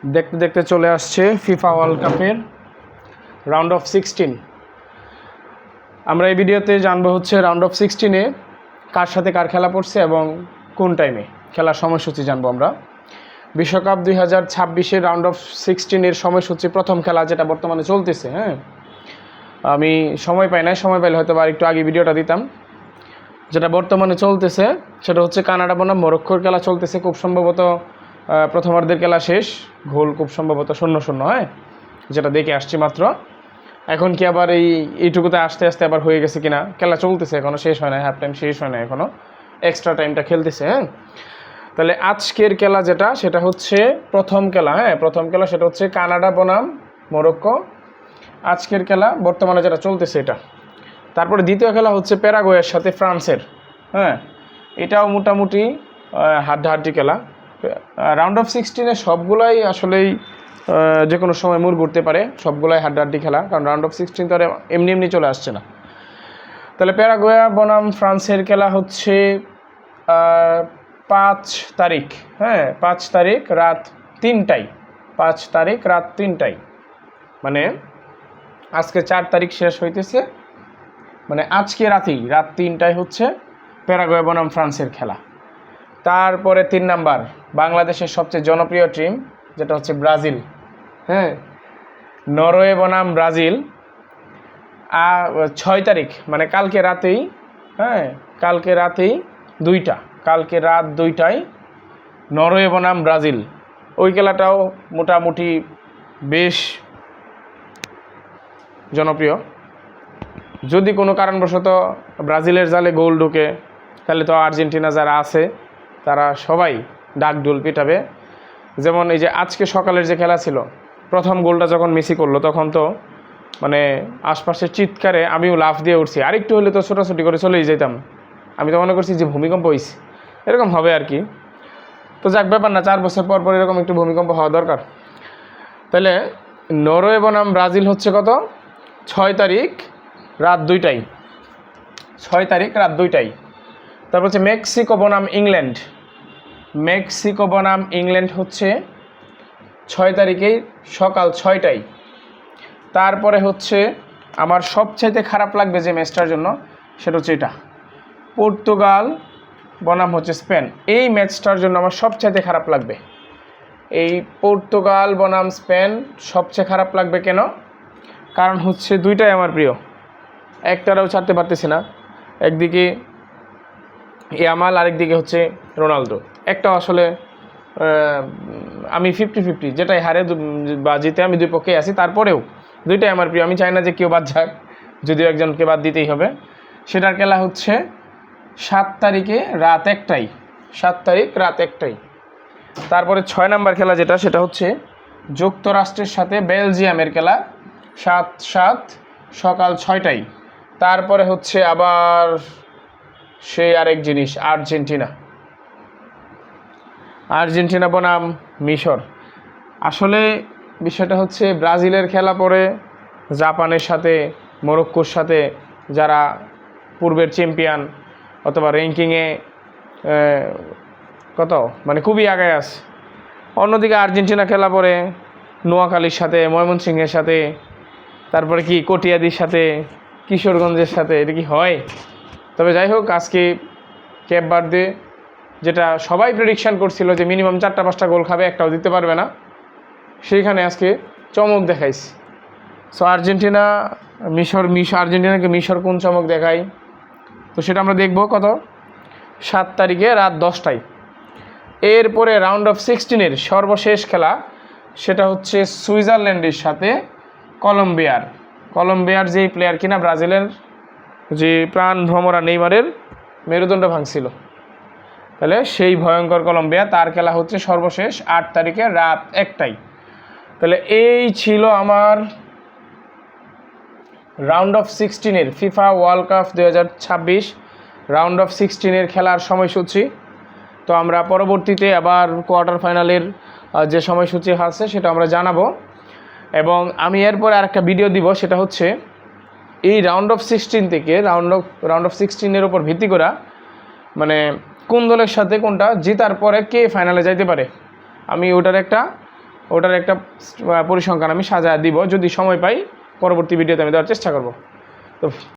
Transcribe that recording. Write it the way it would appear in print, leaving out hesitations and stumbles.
দেখতে দেখতে চলে আসছে ফিফা ওয়ার্ল্ড কাপের রাউন্ড অফ 16। আমরা এই ভিডিওতে জানবো হচ্ছে রাউন্ড অফ 16-এ কার সাথে কার খেলা পড়ছে এবং কোন টাইমে খেলার সময়সূচি জানবো আমরা। বিশ্বকাপ 2026-এর রাউন্ড অফ 16-এর সময়সূচি প্রথম খেলা যেটা বর্তমানে চলতেছে। আমি সময় পাই না, সময় পাইলে হয়তো আর একটু আগে ভিডিওটা দিতাম। যেটা বর্তমানে চলতেছে সেটা হচ্ছে কানাডা বনাম মরক্কোর খেলা চলতেছে। খুব সম্ভবত প্রথমার্ধের খেলা শেষ, গোল খুব সম্ভবত 0-0, যেটা দেখে আসছি মাত্র। এখন কি আবার এইটুকুতে আস্তে আস্তে আবার হয়ে গেছে কিনা, খেলা চলতেছে, এখনও শেষ হয় না, হাফ টাইম শেষ হয় না, এখনও এক্সট্রা টাইমটা খেলতেছে। তাহলে আজকের খেলা যেটা সেটা হচ্ছে প্রথম খেলা। প্রথম খেলা সেটা হচ্ছে কানাডা বনাম মরক্কো, আজকের খেলা বর্তমানে যেটা চলতেছে এটা। তারপরে দ্বিতীয় খেলা হচ্ছে প্যারাগুয়ের সাথে ফ্রান্সের। এটাও মোটামুটি হাড্ডাহাড্ডি খেলা। রাউন্ড অফ 16-এ সবগুলাই আসলেই যে কোনো সময় মুড় ঘুরতে পারে, সবগুলাই হাড্ডাহাড্ডি খেলা, কারণ রাউন্ড অফ 16 তো আর এমনি এমনি চলে আসছে না। তাহলে প্যারাগুয়ে বনাম ফ্রান্সের খেলা হচ্ছে 5 তারিখ। 5 তারিখ রাত 3টায়। 5 তারিখ রাত 3টায়, মানে আজকে 4 তারিখ শেষ হইতেছে, মানে আজকে রাতেই রাত 3টায় হচ্ছে প্যারাগুয়ে বনাম ফ্রান্সের খেলা। তারপরে 3 নাম্বার বাংলাদেশের সবচেয়ে জনপ্রিয় টিম যেটা হচ্ছে ব্রাজিল। নরওয়ে বনাম ব্রাজিল 6 তারিখ, মানে কালকে রাতেই। কালকে রাতেই 2টা, কালকে রাত 2টায় নরওয়ে বনাম ব্রাজিল। ওই খেলাটাও মোটামুটি বেশ জনপ্রিয়। যদি কোনো কারণবশত ব্রাজিলের জালে গোল ঢুকে তাহলে তো আর্জেন্টিনা যারা আছে তারা সবাই ডাকডোল পিটাবে। যেমন এই যে আজকে সকালের যে খেলা ছিল, প্রথম গোলটা যখন মেসি করলো তখন তো মানে আশপাশের চিৎকারে আমিও লাফ দিয়ে উঠছি, আরেকটু হলে তো ছোটাছুটি করে চলেই যেতাম। আমি তো মনে করছি যে ভূমিকম্প হয়েছে, এরকম হবে আর কি। তো যাক, ব্যাপার না, 4 বছর পর পর এরকম একটু ভূমিকম্প হওয়া দরকার। তাহলে নরওয়ে বনাম ব্রাজিল হচ্ছে কত, 6 তারিখ রাত 2টায়। 6 তারিখ রাত 2টায়। তারপর হচ্ছে মেক্সিকো বনাম ইংল্যান্ড। মেক্সিকো বনাম ইংল্যান্ড হচ্ছে 6 তারিখেই সকাল 6টায়। তারপরে হচ্ছে আমার সবচাইতে খারাপ লাগবে যে ম্যাচটার জন্য সেটা হচ্ছে এটা, পর্তুগাল বনাম হচ্ছে স্পেন। এই ম্যাচটার জন্য আমার সবচাইতে খারাপ লাগবে। এই পর্তুগাল বনাম স্পেন সবচেয়ে খারাপ লাগবে কেন? কারণ হচ্ছে দুইটাই আমার প্রিয়, একটারাও ছাড়তে পারতেছি না। একদিকে ইয়ামাল, আরেকদিকে হচ্ছে রোনালদো। একটা আসলে আমি 50-50, যেটাই হারে বা জিতে আমি দুই পক্ষেই আছি, তারপরেও দুইটাই আমার প্রিয়। আমি চাই না যে কেউ বাদ যাক, যদিও একজনকে বাদ দিতেই হবে। সেটার খেলা হচ্ছে 7 তারিখে রাত 1টায়। 7 তারিখ রাত 1টায়। তারপরে 6 নাম্বার খেলা যেটা সেটা হচ্ছে যুক্তরাষ্ট্রের সাথে বেলজিয়ামের খেলা, 7/7 সকাল 6টায়। তারপরে হচ্ছে আবার সেই আরেক জিনিস, আর্জেন্টিনা বনাম মিশর। আসলে বিষয়টা হচ্ছে ব্রাজিলের খেলা পরে জাপানের সাথে, মরক্কোর সাথে, যারা পূর্বের চ্যাম্পিয়ন অথবা র্যাঙ্কিংয়ে কত মানে খুবই আগায় আছে। অন্যদিকে আর্জেন্টিনা খেলা পরে নোয়াখালীর সাথে, ময়মনসিংহের সাথে, তারপরে কি কটিয়াদির সাথে, কিশোরগঞ্জের সাথে। এটা কি হয়? তবে যাই হোক, আজকে ক্যাপ বার্থডে যেটা সবাই প্রেডিকশান করছিল যে মিনিমাম 4-5টা গোল খাবে, একটাও দিতে পারবে না, সেইখানে আজকে চমক দেখাইছে। সো আর্জেন্টিনা আর্জেন্টিনাকে মিশর কোন চমক দেখায়, তো সেটা আমরা দেখব কত, 7 তারিখে রাত 10টায়। এরপরে রাউন্ড অফ 16-এর সর্বশেষ খেলা সেটা হচ্ছে সুইজারল্যান্ডের সাথে কলম্বিয়ার যেই প্লেয়ার কিনা ব্রাজিলের যে প্রাণ ভ্রমরা নেইমারের মেরুদণ্ড ভাঙছিল, তাহলে সেই ভয়ঙ্কর কলম্বিয়া, তার খেলা হচ্ছে সর্বশেষ 8 তারিখে রাত 1টায়। তাহলে এই ছিল আমার রাউন্ড অফ 16-এর FIFA world cup 2026 round of 16-এর খেলার সময়সূচি। তো আমরা পরবর্তীতে আবার কোয়ার্টার ফাইনালের যে সময়সূচি আছে সেটা আমরা জানাবো, এবং আমি এরপরে আরেকটা ভিডিও দিব, সেটা হচ্ছে এই রাউন্ড অফ 16 থেকে রাউন্ড অফ 16-এর উপর ভিত্তি করা, মানে কোন দলের সাথে কোনটা জেতার পরে কে ফাইনালে যাইতে পারে, আমি ওটার একটা ওটার একটা পরিসংখ্যান আমি সাজায় দিব, যদি সময় পাই পরবর্তী ভিডিওতে আমি দেওয়ার চেষ্টা করব। তো